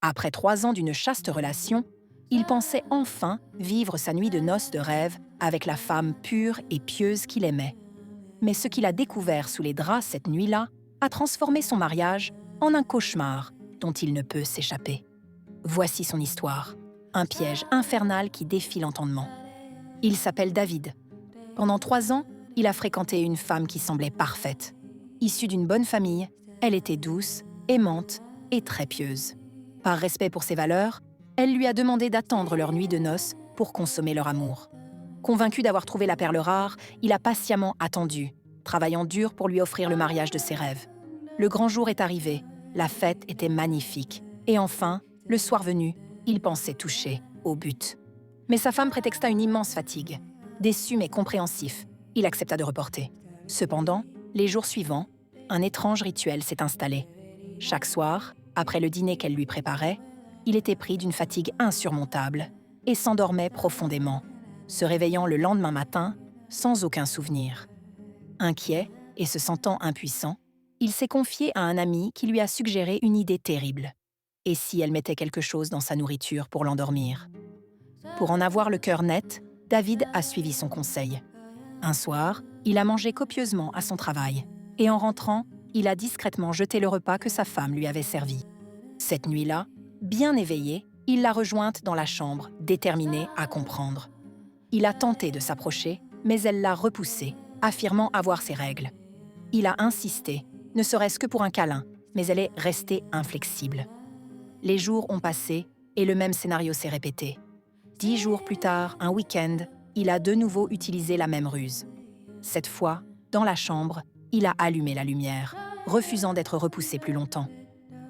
Après 3 ans d'une chaste relation, il pensait enfin vivre sa nuit de noces de rêve avec la femme pure et pieuse qu'il aimait. Mais ce qu'il a découvert sous les draps cette nuit-là a transformé son mariage en un cauchemar dont il ne peut s'échapper. Voici son histoire, un piège infernal qui défie l'entendement. Il s'appelle David. Pendant 3 ans, il a fréquenté une femme qui semblait parfaite. Issue d'une bonne famille, elle était douce, aimante et très pieuse. Par respect pour ses valeurs, elle lui a demandé d'attendre leur nuit de noces pour consommer leur amour. Convaincu d'avoir trouvé la perle rare, il a patiemment attendu, travaillant dur pour lui offrir le mariage de ses rêves. Le grand jour est arrivé, la fête était magnifique. Et enfin, le soir venu, il pensait toucher au but. Mais sa femme prétexta une immense fatigue. Déçu mais compréhensif, il accepta de reporter. Cependant, les jours suivants, un étrange rituel s'est installé. Chaque soir, après le dîner qu'elle lui préparait, il était pris d'une fatigue insurmontable et s'endormait profondément, se réveillant le lendemain matin sans aucun souvenir. Inquiet et se sentant impuissant, il s'est confié à un ami qui lui a suggéré une idée terrible. Et si elle mettait quelque chose dans sa nourriture pour l'endormir? Pour en avoir le cœur net, David a suivi son conseil. Un soir, il a mangé copieusement à son travail, et en rentrant, il a discrètement jeté le repas que sa femme lui avait servi. Cette nuit-là, bien éveillé, il l'a rejointe dans la chambre, déterminé à comprendre. Il a tenté de s'approcher, mais elle l'a repoussé, affirmant avoir ses règles. Il a insisté, ne serait-ce que pour un câlin, mais elle est restée inflexible. Les jours ont passé et le même scénario s'est répété. 10 jours plus tard, un week-end, il a de nouveau utilisé la même ruse. Cette fois, dans la chambre, il a allumé la lumière, refusant d'être repoussé plus longtemps.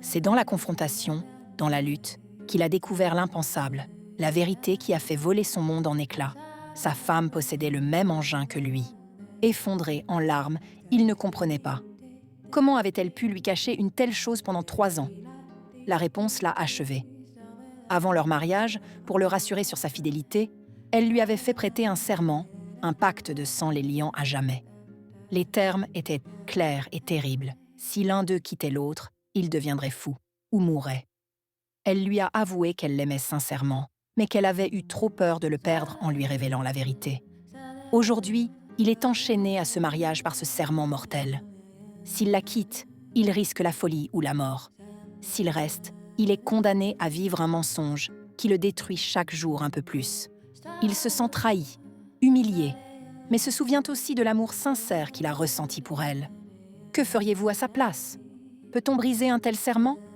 C'est dans la confrontation, dans la lutte, qu'il a découvert l'impensable, la vérité qui a fait voler son monde en éclats. Sa femme possédait le même engin que lui. Effondré, en larmes, il ne comprenait pas. Comment avait-elle pu lui cacher une telle chose pendant 3 ans? La réponse l'a achevé. Avant leur mariage, pour le rassurer sur sa fidélité, elle lui avait fait prêter un serment, un pacte de sang les liant à jamais. Les termes étaient clairs et terribles. Si l'un d'eux quittait l'autre, il deviendrait fou ou mourrait. Elle lui a avoué qu'elle l'aimait sincèrement, mais qu'elle avait eu trop peur de le perdre en lui révélant la vérité. Aujourd'hui, il est enchaîné à ce mariage par ce serment mortel. S'il la quitte, il risque la folie ou la mort. S'il reste, il est condamné à vivre un mensonge qui le détruit chaque jour un peu plus. Il se sent trahi, humilié, mais se souvient aussi de l'amour sincère qu'il a ressenti pour elle. Que feriez-vous à sa place? Peut-on briser un tel serment?